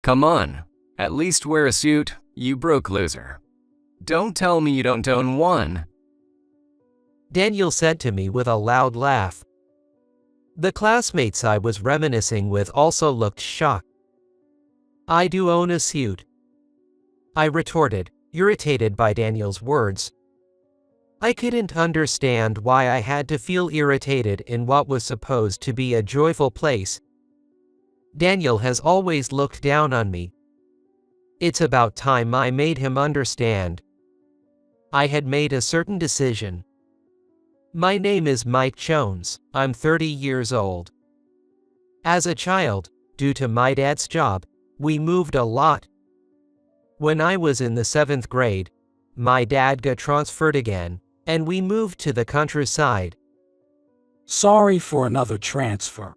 Come on, at least wear a suit, you broke loser. Don't tell me you don't own one. Daniel said to me with a loud laugh. The classmates I was reminiscing with also looked shocked. I do own a suit, I retorted, irritated by Daniel's words. I couldn't understand why I had to feel irritated in what was supposed to be a joyful place. Daniel has always looked down on me. It's about time I made him understand. I had made a certain decision. My name is Mike Jones, I'm 30 years old. As a child, due to my dad's job, we moved a lot. When I was in the 7th grade, my dad got transferred again, and we moved to the countryside. Sorry for another transfer,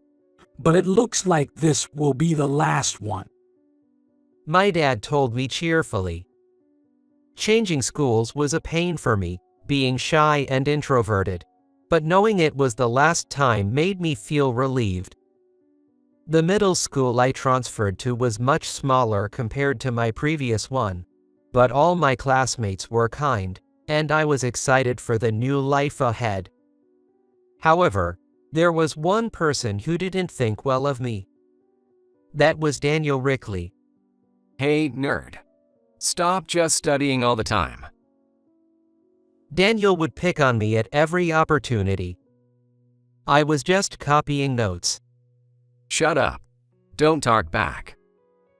but it looks like this will be the last one, my dad told me cheerfully. Changing schools was a pain for me, being shy and introverted, but knowing it was the last time made me feel relieved. The middle school I transferred to was much smaller compared to my previous one, but all my classmates were kind, and I was excited for the new life ahead. However, there was one person who didn't think well of me. That was Daniel Rickley. Hey, nerd. Stop just studying all the time. Daniel would pick on me at every opportunity. I was just copying notes. Shut up. Don't talk back.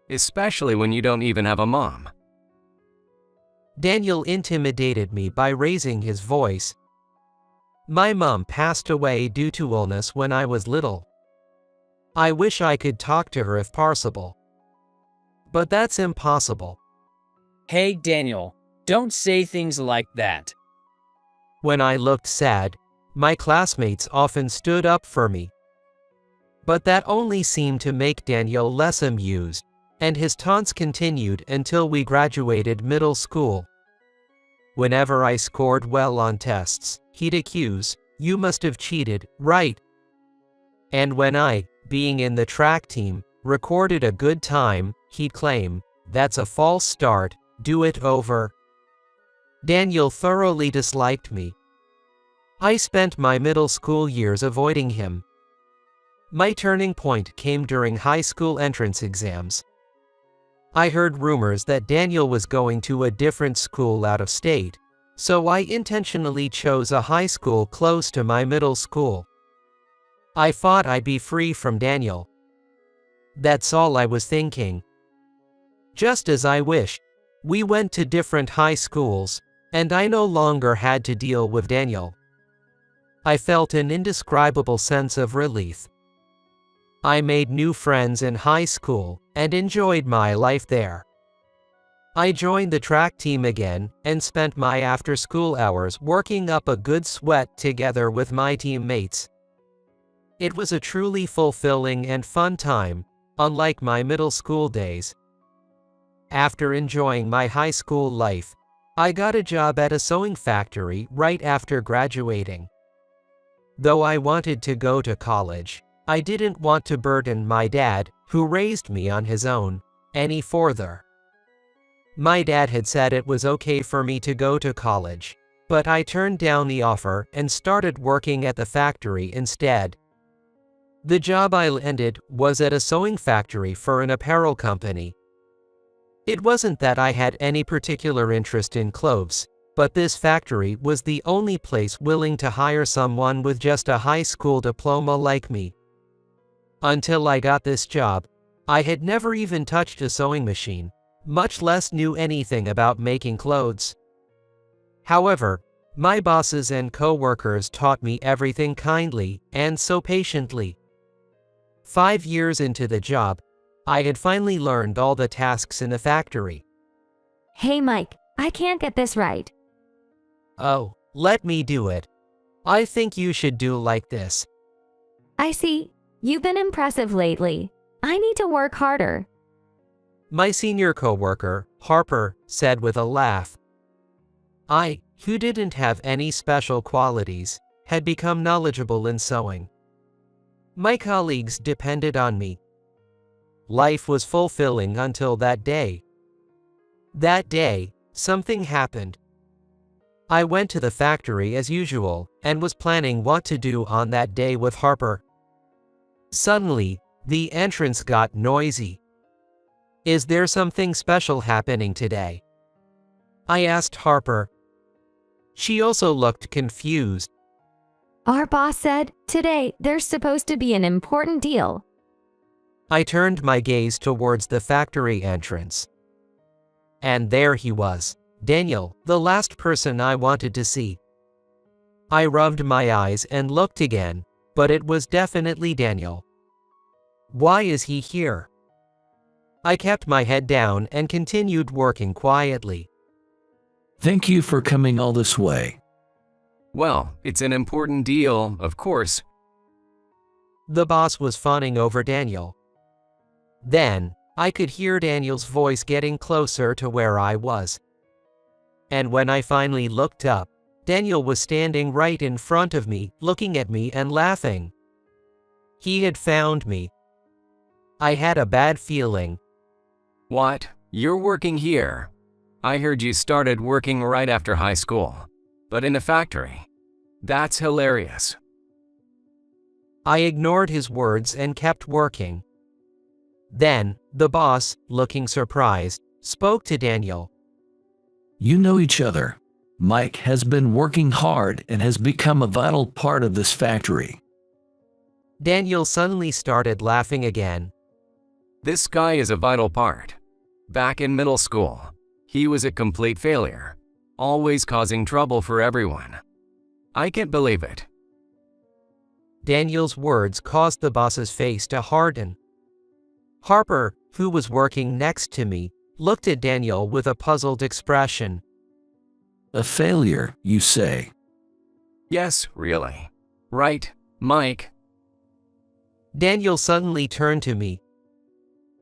Especially when you don't even have a mom. Daniel intimidated me by raising his voice. My mom passed away due to illness when I was little. I wish I could talk to her if possible. But that's impossible. Hey Daniel, don't say things like that. When I looked sad, my classmates often stood up for me. But that only seemed to make Daniel less amused, and his taunts continued until we graduated middle school. Whenever I scored well on tests, he'd accuse, "You must have cheated, right?" And when I, being in the track team, recorded a good time, he'd claim, "That's a false start, do it over." Daniel thoroughly disliked me. I spent my middle school years avoiding him. My turning point came during high school entrance exams. I heard rumors that Daniel was going to a different school out of state, so I intentionally chose a high school close to my middle school. I thought I'd be free from Daniel. That's all I was thinking. Just as I wished, we went to different high schools, and I no longer had to deal with Daniel. I felt an indescribable sense of relief. I made new friends in high school and enjoyed my life there. I joined the track team again and spent my after-school hours working up a good sweat together with my teammates. It was a truly fulfilling and fun time, unlike my middle school days. After enjoying my high school life, I got a job at a sewing factory right after graduating. Though I wanted to go to college, I didn't want to burden my dad, who raised me on his own, any further. My dad had said it was okay for me to go to college, but I turned down the offer and started working at the factory instead. The job I landed was at a sewing factory for an apparel company. It wasn't that I had any particular interest in clothes, but this factory was the only place willing to hire someone with just a high school diploma like me. Until I got this job, I had never even touched a sewing machine, much less knew anything about making clothes. However, my bosses and co-workers taught me everything kindly and so patiently. 5 years into the job, I had finally learned all the tasks in the factory. Hey Mike, I can't get this right. Oh, let me do it. I think you should do like this. I see. You've been impressive lately. I need to work harder. My senior coworker, Harper, said with a laugh. I, who didn't have any special qualities, had become knowledgeable in sewing. My colleagues depended on me. life was fulfilling until that day. That day, something happened. I went to the factory as usual and was planning what to do on that day with Harper. Suddenly, the entrance got noisy. "Is there something special happening today?" I asked Harper. She also looked confused. Our boss said, today there's supposed to be an important deal. I turned my gaze towards the factory entrance. And there he was, Daniel, the last person I wanted to see. I rubbed my eyes and looked again, but it was definitely Daniel. Why is he here? I kept my head down and continued working quietly. Thank you for coming all this way. Well, it's an important deal, of course. The boss was fawning over Daniel. Then, I could hear Daniel's voice getting closer to where I was. And when I finally looked up, Daniel was standing right in front of me, looking at me and laughing. He had found me. I had a bad feeling. What? You're working here? I heard you started working right after high school, but in a factory. That's hilarious. I ignored his words and kept working. Then, the boss, looking surprised, spoke to Daniel. You know each other. Mike has been working hard and has become a vital part of this factory. Daniel suddenly started laughing again. This guy is a vital part. Back in middle school, he was a complete failure, always causing trouble for everyone. I can't believe it. Daniel's words caused the boss's face to harden. Harper, who was working next to me, looked at Daniel with a puzzled expression. A failure, you say? Yes, really. Right, Mike? Daniel suddenly turned to me.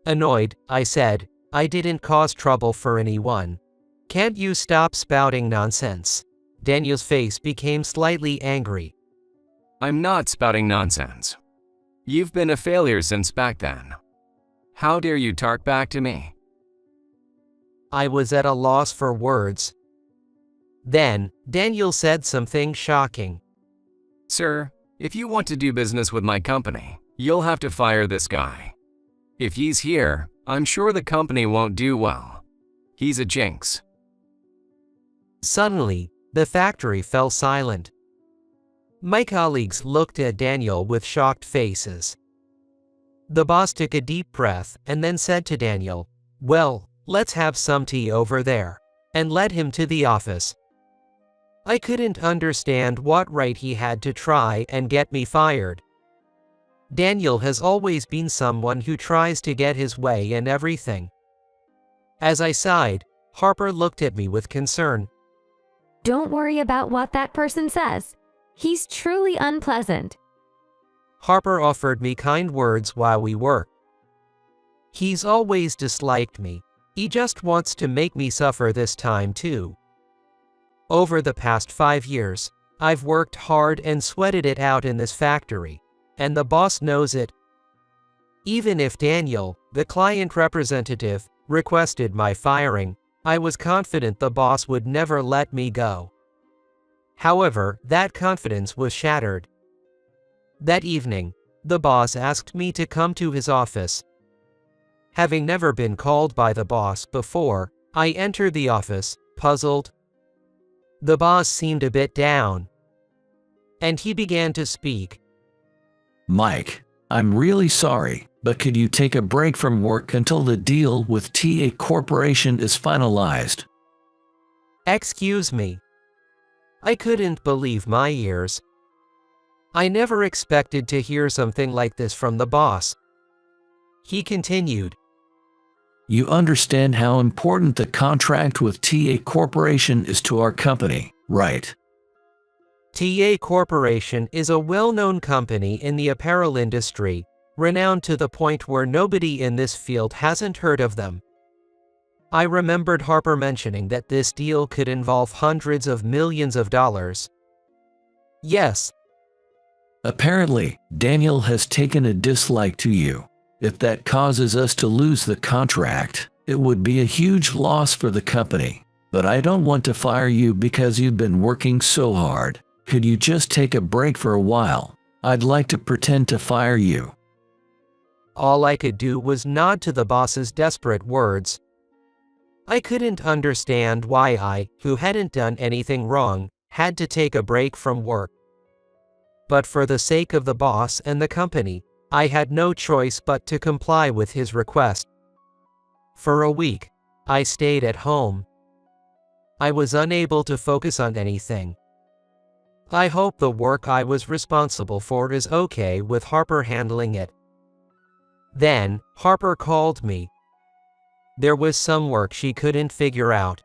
Annoyed, I said, I didn't cause trouble for anyone. Can't you stop spouting nonsense? Daniel's face became slightly angry. I'm not spouting nonsense. You've been a failure since back then. How dare you talk back to me? I was at a loss for words. Then, Daniel said something shocking. Sir, if you want to do business with my company, you'll have to fire this guy. If he's here, I'm sure the company won't do well. He's a jinx. Suddenly, the factory fell silent. My colleagues looked at Daniel with shocked faces. The boss took a deep breath and then said to Daniel, "Well, let's have some tea over there," and led him to the office. I couldn't understand what right he had to try and get me fired. Daniel has always been someone who tries to get his way in everything. As I sighed, Harper looked at me with concern. Don't worry about what that person says. He's truly unpleasant. Harper offered me kind words while we worked. He's always disliked me. He just wants to make me suffer this time too. Over the past 5 years, I've worked hard and sweated it out in this factory, and the boss knows it. Even if Daniel, the client representative, requested my firing, I was confident the boss would never let me go. However, that confidence was shattered. That evening, the boss asked me to come to his office. Having never been called by the boss before, I entered the office, puzzled. The boss seemed a bit down. And he began to speak. Mike, I'm really sorry, but could you take a break from work until the deal with TA Corporation is finalized? Excuse me. I couldn't believe my ears. I never expected to hear something like this from the boss. He continued. You understand how important the contract with TA Corporation is to our company, right? TA Corporation is a well-known company in the apparel industry, renowned to the point where nobody in this field hasn't heard of them. I remembered Harper mentioning that this deal could involve hundreds of millions of dollars. Yes. Apparently, Daniel has taken a dislike to you. If that causes us to lose the contract, it would be a huge loss for the company. But I don't want to fire you because you've been working so hard. Could you just take a break for a while? I'd like to pretend to fire you." All I could do was nod to the boss's desperate words. I couldn't understand why I, who hadn't done anything wrong, had to take a break from work. But for the sake of the boss and the company, I had no choice but to comply with his request. For a week, I stayed at home. I was unable to focus on anything. I hope the work I was responsible for is okay with Harper handling it. Then, Harper called me. There was some work she couldn't figure out.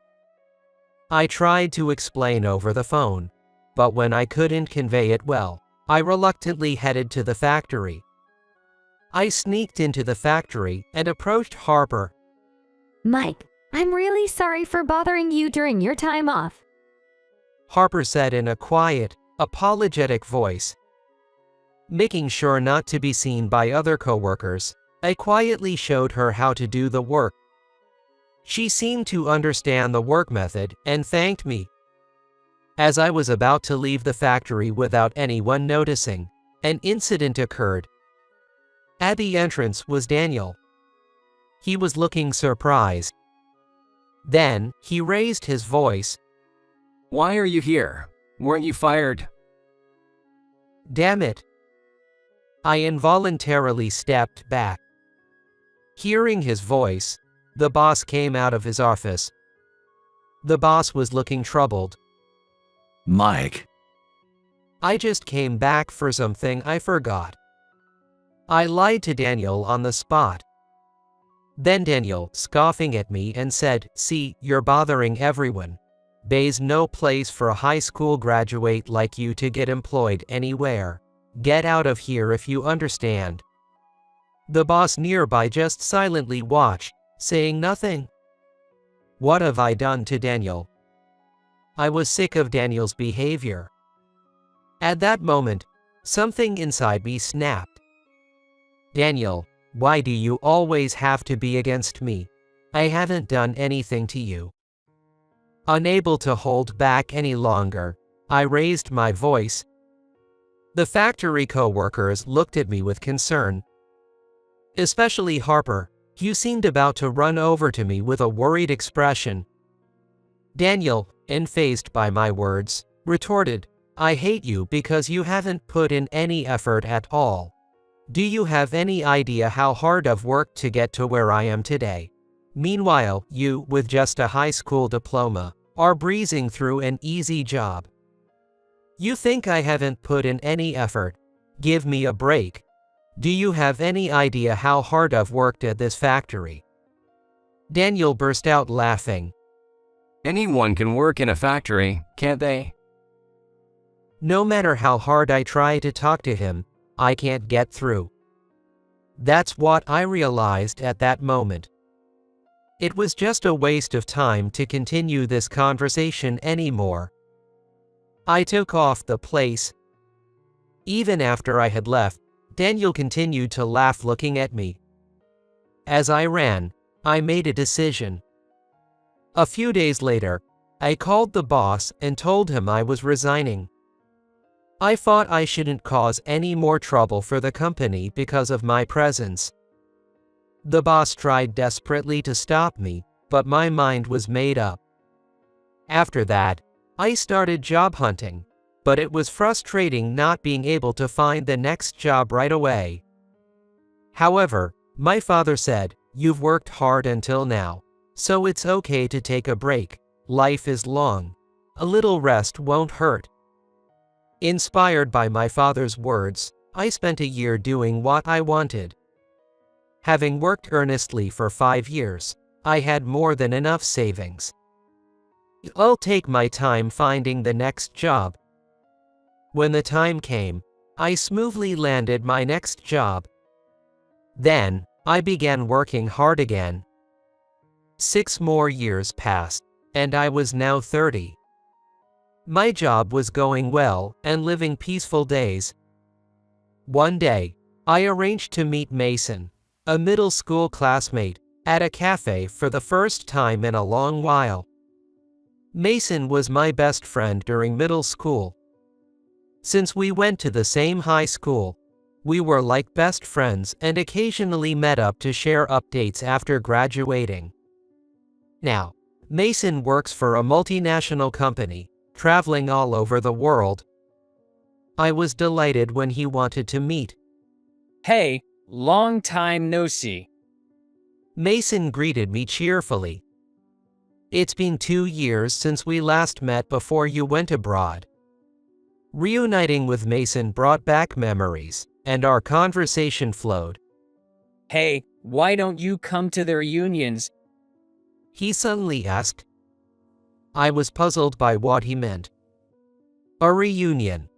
I tried to explain over the phone, but when I couldn't convey it well, I reluctantly headed to the factory. I sneaked into the factory and approached Harper. Mike, I'm really sorry for bothering you during your time off. Harper said in a quiet, apologetic voice. Making sure not to be seen by other coworkers, I quietly showed her how to do the work. She seemed to understand the work method and thanked me. As I was about to leave the factory without anyone noticing, an incident occurred. At the entrance was Daniel. He was looking surprised. Then, he raised his voice. Why are you here? Weren't you fired? Damn it. I involuntarily stepped back. Hearing his voice, the boss came out of his office. The boss was looking troubled. "Mike." I just came back for something I forgot. I lied to Daniel on the spot. Then Daniel, scoffing at me and said, "See, you're bothering everyone. Bay's no place for a high school graduate like you to get employed anywhere. Get out of here if you understand." The boss nearby just silently watched, saying nothing. What have I done to Daniel? I was sick of Daniel's behavior. At that moment, something inside me snapped. "Daniel, why do you always have to be against me? I haven't done anything to you." Unable to hold back any longer, I raised my voice. The factory co-workers looked at me with concern. Especially Harper, who seemed about to run over to me with a worried expression. Daniel, unfazed by my words, retorted, "I hate you because you haven't put in any effort at all. Do you have any idea how hard I've worked to get to where I am today? Meanwhile, you, with just a high school diploma, are breezing through an easy job. You think I haven't put in any effort? Give me a break. Do you have any idea how hard I've worked at this factory?" Daniel burst out laughing. Anyone can work in a factory, can't they? No matter how hard I try to talk to him, I can't get through. That's what I realized at that moment. It was just a waste of time to continue this conversation anymore. I took off the place. Even after I had left, Daniel continued to laugh looking at me. As I ran, I made a decision. A few days later, I called the boss and told him I was resigning. I thought I shouldn't cause any more trouble for the company because of my presence. The boss tried desperately to stop me, but my mind was made up. After that, I started job hunting, but it was frustrating not being able to find the next job right away. However, my father said, "You've worked hard until now, so it's okay to take a break. Life is long. A little rest won't hurt." Inspired by my father's words, I spent a year doing what I wanted. Having worked earnestly for 5 years, I had more than enough savings. I'll take my time finding the next job. When the time came, I smoothly landed my next job. Then, I began working hard again. 6 more years passed, and I was now 30. My job was going well and living peaceful days. One day, I arranged to meet Mason, a middle school classmate, at a cafe for the first time in a long while. Mason was my best friend during middle school. Since we went to the same high school, we were like best friends and occasionally met up to share updates after graduating. Now, Mason works for a multinational company, traveling all over the world. I was delighted when he wanted to meet. Hey, long time no see. Mason greeted me cheerfully. It's been 2 years since we last met before you went abroad. Reuniting with Mason brought back memories, and our conversation flowed. Hey, why don't you come to the reunions? He suddenly asked. I was puzzled by what he meant. A reunion.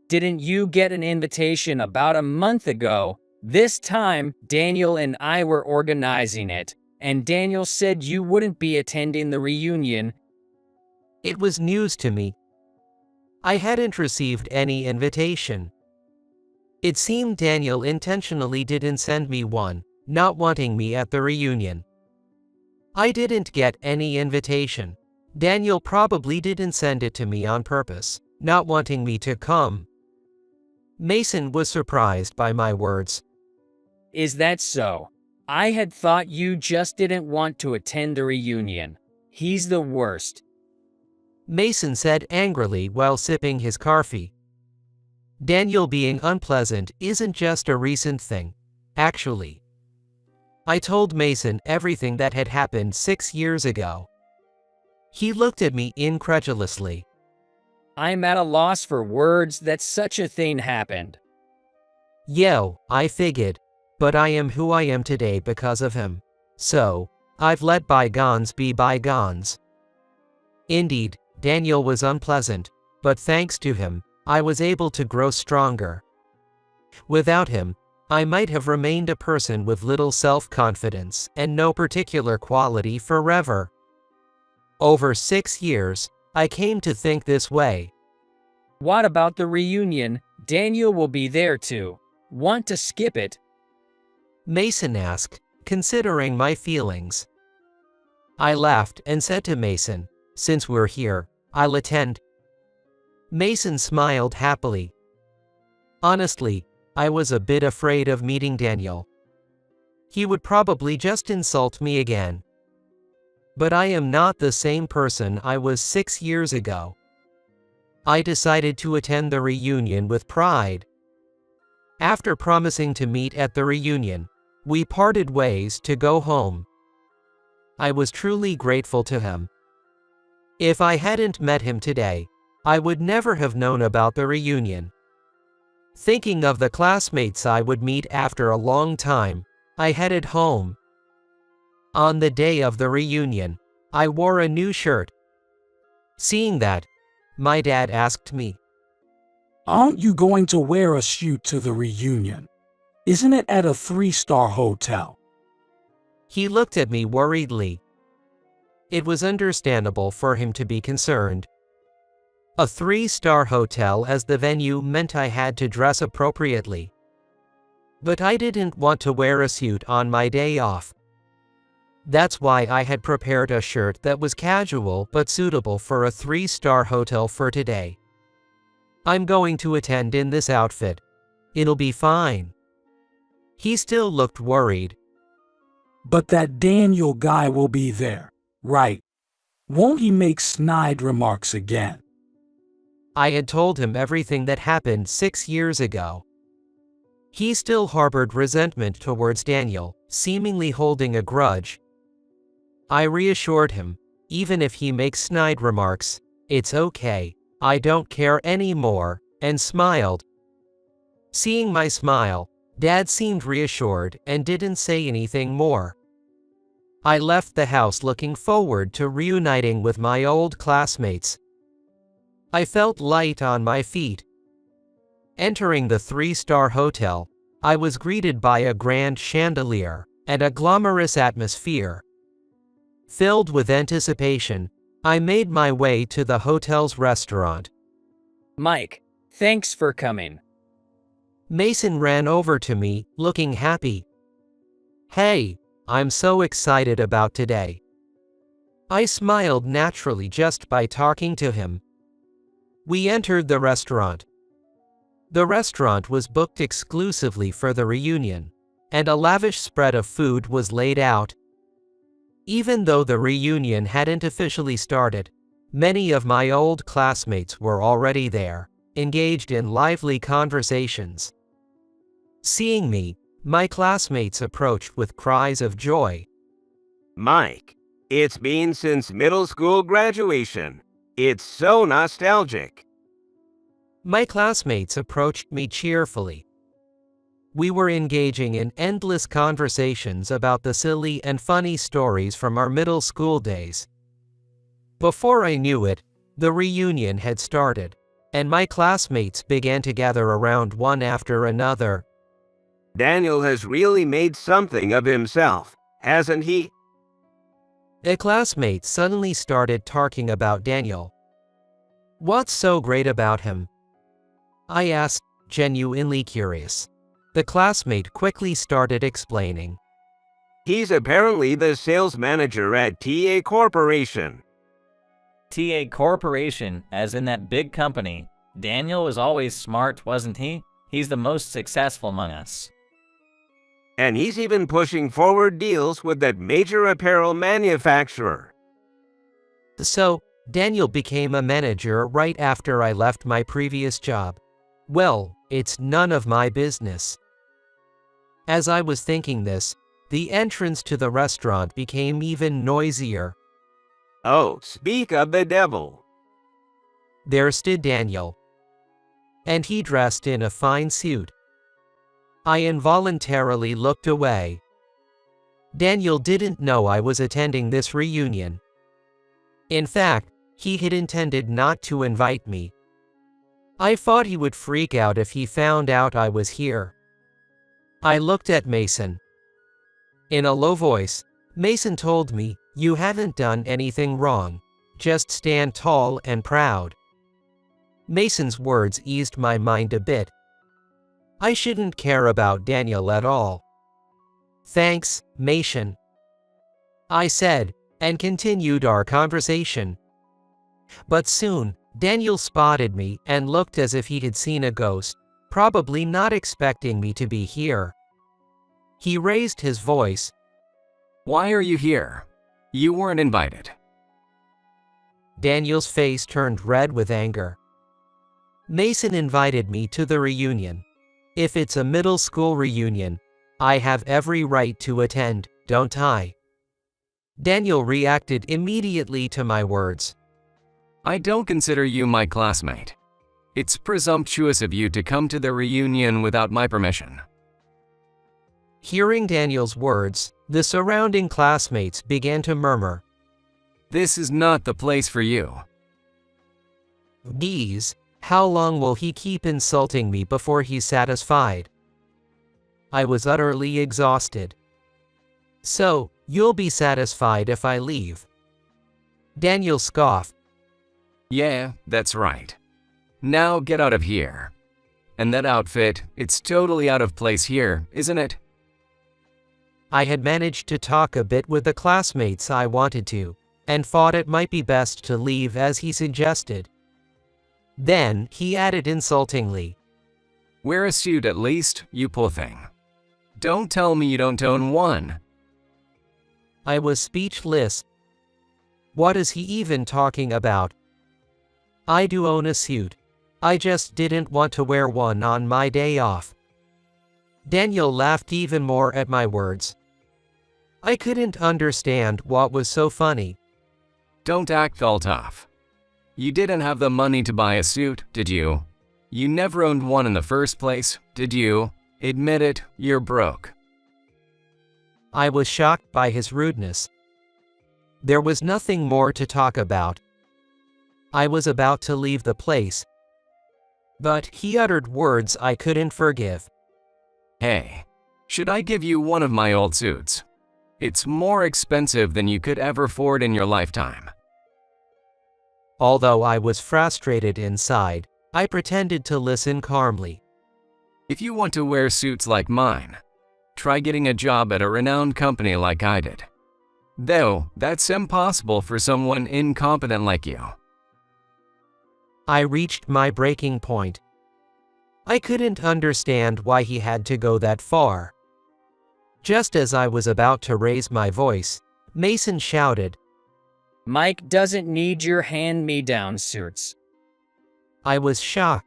Didn't you get an invitation about a month ago? This time, Daniel and I were organizing it, and Daniel said you wouldn't be attending the reunion. It was news to me. I hadn't received any invitation. It seemed Daniel intentionally didn't send me one, not wanting me at the reunion. I didn't get any invitation. Daniel probably didn't send it to me on purpose, not wanting me to come. Mason was surprised by my words. Is that so? I had thought you just didn't want to attend the reunion. He's the worst. Mason said angrily while sipping his coffee. Daniel being unpleasant isn't just a recent thing, actually. I told Mason everything that had happened 6 years ago. He looked at me incredulously. I'm at a loss for words that such a thing happened. Yo, I figured, but I am who I am today because of him. So, I've let bygones be bygones. Indeed, Daniel was unpleasant, but thanks to him, I was able to grow stronger. Without him, I might have remained a person with little self-confidence and no particular quality forever. Over 6 years, I came to think this way. What about the reunion? Daniel will be there too. Want to skip it? Mason asked, considering my feelings. I laughed and said to Mason, since we're here, I'll attend. Mason smiled happily. Honestly, I was a bit afraid of meeting Daniel. He would probably just insult me again. But I am not the same person I was 6 years ago. I decided to attend the reunion with pride. After promising to meet at the reunion, we parted ways to go home. I was truly grateful to him. If I hadn't met him today, I would never have known about the reunion. Thinking of the classmates I would meet after a long time, I headed home. On the day of the reunion, I wore a new shirt. Seeing that, my dad asked me, Aren't you going to wear a suit to the reunion? Isn't it at a 3-star hotel? He looked at me worriedly. It was understandable for him to be concerned. A 3-star hotel as the venue meant I had to dress appropriately. But I didn't want to wear a suit on my day off. That's why I had prepared a shirt that was casual but suitable for a 3-star hotel for today. I'm going to attend in this outfit. It'll be fine. He still looked worried. But that Daniel guy will be there, right? Won't he make snide remarks again? I had told him everything that happened 6 years ago. He still harbored resentment towards Daniel, seemingly holding a grudge. I reassured him, even if he makes snide remarks, it's okay, I don't care anymore, and smiled. Seeing my smile, Dad seemed reassured and didn't say anything more. I left the house looking forward to reuniting with my old classmates. I felt light on my feet. Entering the 3-star hotel, I was greeted by a grand chandelier and a glamorous atmosphere. Filled with anticipation, I made my way to the hotel's restaurant. Mike, thanks for coming. Mason ran over to me, looking happy. Hey, I'm so excited about today. I smiled naturally just by talking to him. We entered the restaurant. The restaurant was booked exclusively for the reunion, and a lavish spread of food was laid out. Even though the reunion hadn't officially started, many of my old classmates were already there, engaged in lively conversations. Seeing me, my classmates approached with cries of joy. Mike, it's been since middle school graduation. It's so nostalgic. My classmates approached me cheerfully. We were engaging in endless conversations about the silly and funny stories from our middle school days. Before I knew it, the reunion had started, and my classmates began to gather around one after another. Daniel has really made something of himself, hasn't he? A classmate suddenly started talking about Daniel. What's so great about him? I asked, genuinely curious. The classmate quickly started explaining. He's apparently the sales manager at TA Corporation. TA Corporation, as in that big company. Daniel was always smart, wasn't he? He's the most successful among us. And he's even pushing forward deals with that major apparel manufacturer. So, Daniel became a manager right after I left my previous job. Well, it's none of my business. As I was thinking this, the entrance to the restaurant became even noisier. Oh, speak of the devil. There stood Daniel. And he dressed in a fine suit. I involuntarily looked away. Daniel didn't know I was attending this reunion. In fact, he had intended not to invite me. I thought he would freak out if he found out I was here. I looked at Mason. In a low voice, Mason told me, "You haven't done anything wrong. Just stand tall and proud." Mason's words eased my mind a bit. I shouldn't care about Daniel at all. "Thanks, Mason," I said, and continued our conversation. But soon, Daniel spotted me and looked as if he had seen a ghost, probably not expecting me to be here. He raised his voice. Why are you here? You weren't invited. Daniel's face turned red with anger. Mason invited me to the reunion. If it's a middle school reunion, I have every right to attend, don't I? Daniel reacted immediately to my words. I don't consider you my classmate. It's presumptuous of you to come to the reunion without my permission. Hearing Daniel's words, the surrounding classmates began to murmur. This is not the place for you. Geez, how long will he keep insulting me before he's satisfied? I was utterly exhausted. So, you'll be satisfied if I leave? Daniel scoffed. Yeah, that's right. Now get out of here. And that outfit, it's totally out of place here, isn't it? I had managed to talk a bit with the classmates I wanted to, and thought it might be best to leave as he suggested. Then, he added insultingly. Wear a suit at least, you poor thing. Don't tell me you don't own one. I was speechless. What is he even talking about? I do own a suit. I just didn't want to wear one on my day off. Daniel laughed even more at my words. I couldn't understand what was so funny. Don't act all tough. You didn't have the money to buy a suit, did you? You never owned one in the first place, did you? Admit it, you're broke. I was shocked by his rudeness. There was nothing more to talk about. I was about to leave the place. But he uttered words I couldn't forgive. Hey, should I give you one of my old suits? It's more expensive than you could ever afford in your lifetime. Although I was frustrated inside, I pretended to listen calmly. If you want to wear suits like mine, Try getting a job at a renowned company like I did. Though, that's impossible for someone incompetent like you. I reached my breaking point. I couldn't understand why he had to go that far. Just as I was about to raise my voice, Mason shouted, Mike doesn't need your hand-me-down suits. I was shocked.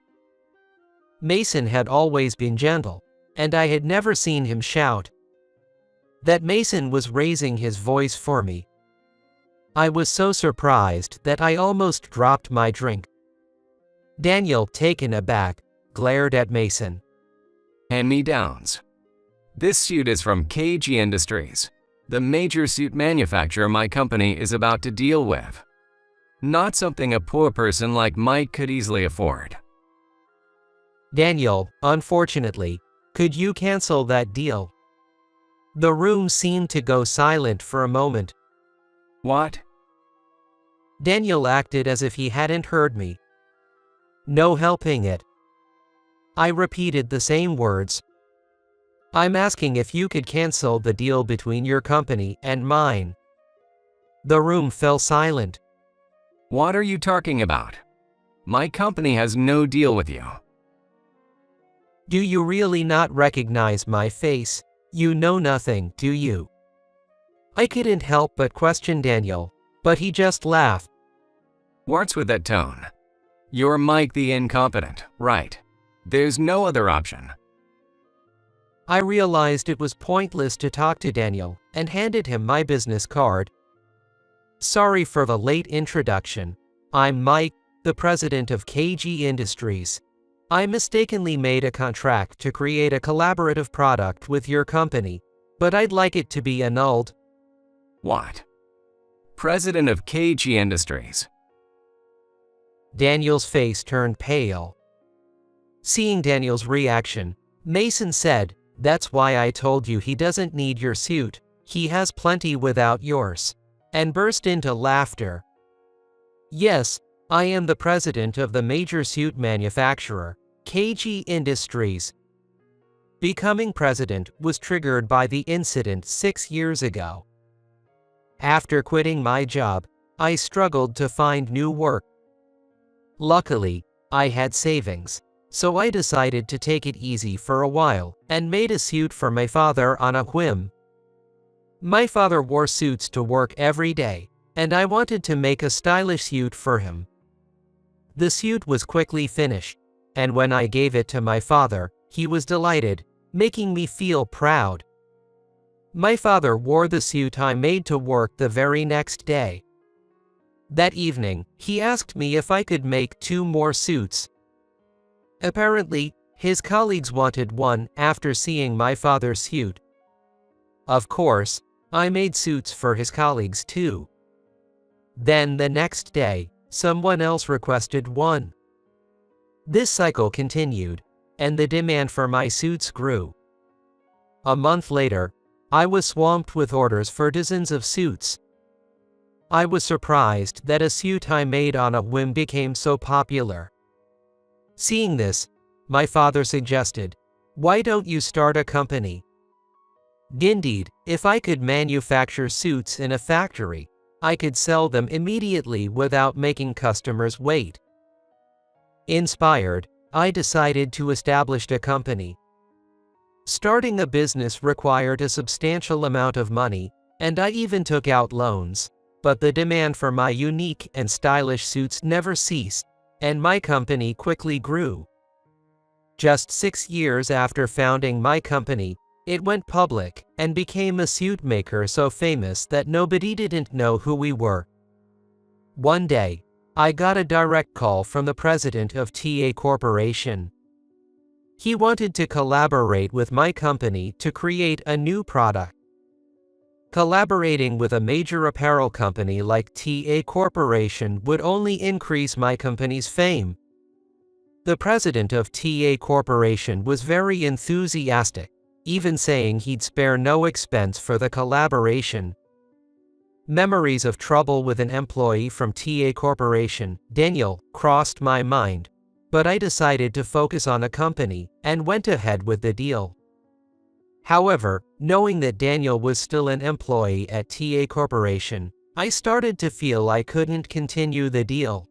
Mason had always been gentle, and I had never seen him shout. That Mason was raising his voice for me. I was so surprised that I almost dropped my drink. Daniel, taken aback, glared at Mason. Hand-me-downs. This suit is from KG Industries, the major suit manufacturer my company is about to deal with. Not something a poor person like Mike could easily afford. Daniel, unfortunately, could you cancel that deal? The room seemed to go silent for a moment. What? Daniel acted as if he hadn't heard me. No helping it. I repeated the same words. I'm asking if you could cancel the deal between your company and mine. The room fell silent. What are you talking about? My company has no deal with you. Do you really not recognize my face? You know nothing, do you? I couldn't help but question Daniel, but he just laughed. What's with that tone? You're Mike the incompetent, right? There's no other option. I realized it was pointless to talk to Daniel and handed him my business card. Sorry for the late introduction. I'm Mike, the president of KG Industries. I mistakenly made a contract to create a collaborative product with your company, but I'd like it to be annulled. What? President of KG Industries. Daniel's face turned pale. Seeing Daniel's reaction, Mason said, That's why I told you he doesn't need your suit, he has plenty without yours, and burst into laughter. Yes, I am the president of the major suit manufacturer, KG Industries. Becoming president was triggered by the incident 6 years ago. After quitting my job, I struggled to find new work. Luckily, I had savings, so I decided to take it easy for a while and made a suit for my father on a whim. My father wore suits to work every day, and I wanted to make a stylish suit for him. The suit was quickly finished, and when I gave it to my father, he was delighted, making me feel proud. My father wore the suit I made to work the very next day. That evening, he asked me if I could make 2 more suits. Apparently, his colleagues wanted one after seeing my father's suit. Of course, I made suits for his colleagues too. Then the next day, someone else requested one. This cycle continued, and the demand for my suits grew. A month later, I was swamped with orders for dozens of suits. I was surprised that a suit I made on a whim became so popular. Seeing this, my father suggested, "Why don't you start a company?" Indeed, if I could manufacture suits in a factory, I could sell them immediately without making customers wait. Inspired, I decided to establish a company. Starting a business required a substantial amount of money, and I even took out loans, but the demand for my unique and stylish suits never ceased, and my company quickly grew. Just 6 years after founding my company, it went public and became a suit maker so famous that nobody didn't know who we were. One day, I got a direct call from the president of TA Corporation. He wanted to collaborate with my company to create a new product. Collaborating with a major apparel company like TA Corporation would only increase my company's fame. The president of TA Corporation was very enthusiastic, even saying he'd spare no expense for the collaboration. Memories of trouble with an employee from TA Corporation, Daniel, crossed my mind, but I decided to focus on a company and went ahead with the deal. However, knowing that Daniel was still an employee at TA Corporation, I started to feel I couldn't continue the deal.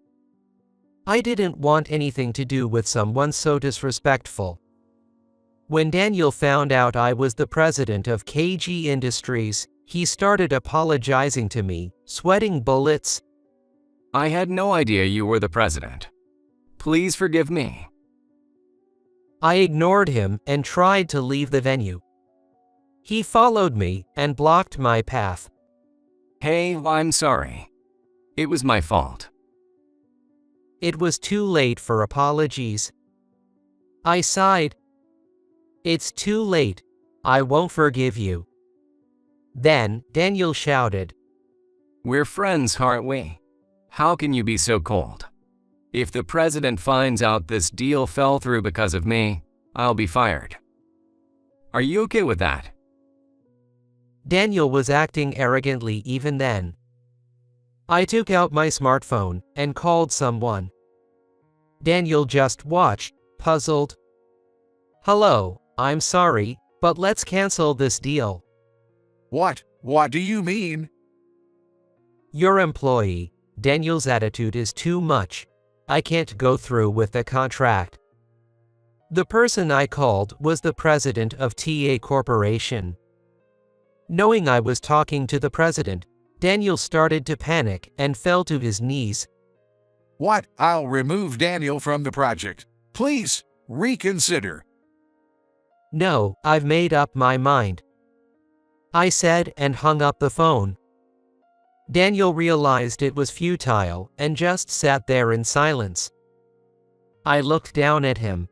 I didn't want anything to do with someone so disrespectful. When Daniel found out I was the president of KG Industries, he started apologizing to me, sweating bullets. I had no idea you were the president. Please forgive me. I ignored him and tried to leave the venue. He followed me and blocked my path. Hey, I'm sorry. It was my fault. It was too late for apologies. I sighed. It's too late. I won't forgive you. Then, Daniel shouted, We're friends, aren't we? How can you be so cold? If the president finds out this deal fell through because of me, I'll be fired. Are you okay with that? Daniel was acting arrogantly even then. I took out my smartphone and called someone. Daniel just watched, puzzled. Hello, I'm sorry, but let's cancel this deal. What do you mean? Your employee, Daniel's attitude is too much. I can't go through with the contract. The person I called was the president of TA Corporation. Knowing I was talking to the president, Daniel started to panic and fell to his knees. What? I'll remove Daniel from the project. Please, reconsider. No, I've made up my mind, I said and hung up the phone. Daniel realized it was futile and just sat there in silence. I looked down at him.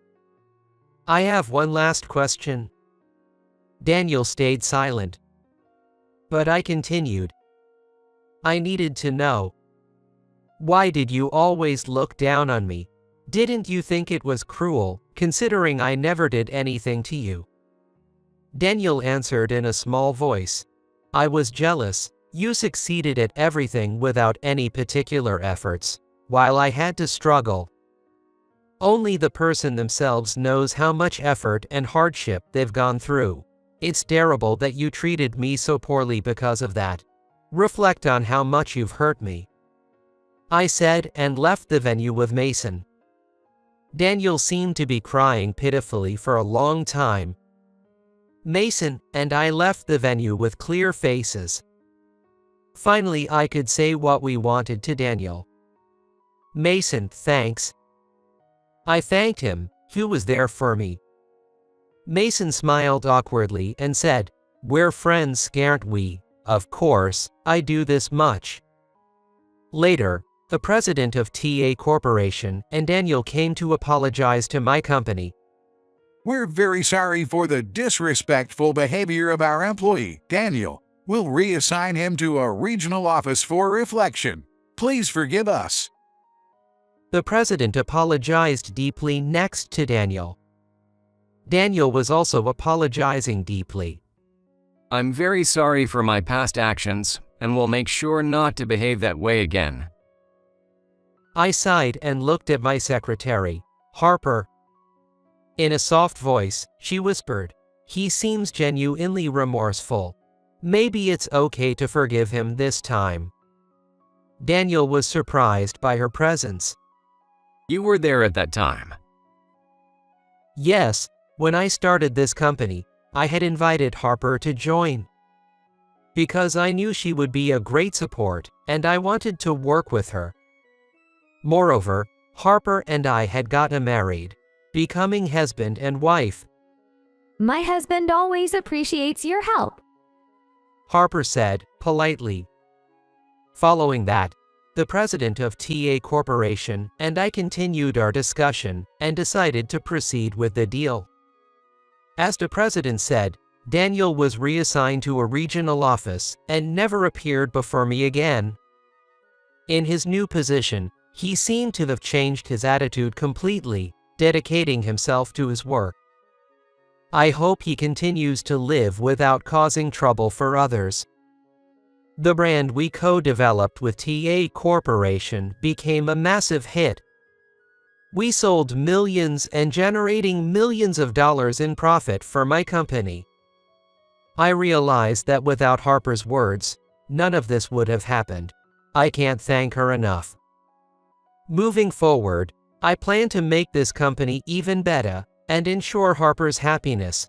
I have one last question. Daniel stayed silent. But I continued. I needed to know. Why did you always look down on me? Didn't you think it was cruel, considering I never did anything to you? Daniel answered in a small voice. I was jealous. You succeeded at everything without any particular efforts, while I had to struggle. Only the person themselves knows how much effort and hardship they've gone through. It's terrible that you treated me so poorly because of that. Reflect on how much you've hurt me, I said and left the venue with Mason. Daniel seemed to be crying pitifully for a long time. Mason and I left the venue with clear faces. Finally, I could say what we wanted to Daniel. Mason, thanks. I thanked him. He was there for me. Mason smiled awkwardly and said, We're friends, aren't we? Of course, I do this much. Later, the president of TA Corporation and Daniel came to apologize to my company. We're very sorry for the disrespectful behavior of our employee, Daniel. We'll reassign him to a regional office for reflection. Please forgive us. The president apologized deeply next to Daniel. Daniel was also apologizing deeply. I'm very sorry for my past actions, and will make sure not to behave that way again. I sighed and looked at my secretary, Harper. In a soft voice, she whispered, He seems genuinely remorseful. Maybe it's okay to forgive him this time. Daniel was surprised by her presence. You were there at that time. Yes, when I started this company, I had invited Harper to join. Because I knew she would be a great support, and I wanted to work with her. Moreover, Harper and I had gotten married, becoming husband and wife. My husband always appreciates your help, Harper said, politely. Following that, the president of TA Corporation and I continued our discussion and decided to proceed with the deal. As the president said, Daniel was reassigned to a regional office and never appeared before me again. In his new position, he seemed to have changed his attitude completely, dedicating himself to his work. I hope he continues to live without causing trouble for others. The brand we co-developed with TA Corporation became a massive hit. We sold millions and generating millions of dollars in profit for my company. I realize that without Harper's words, none of this would have happened. I can't thank her enough. Moving forward, I plan to make this company even better and ensure Harper's happiness,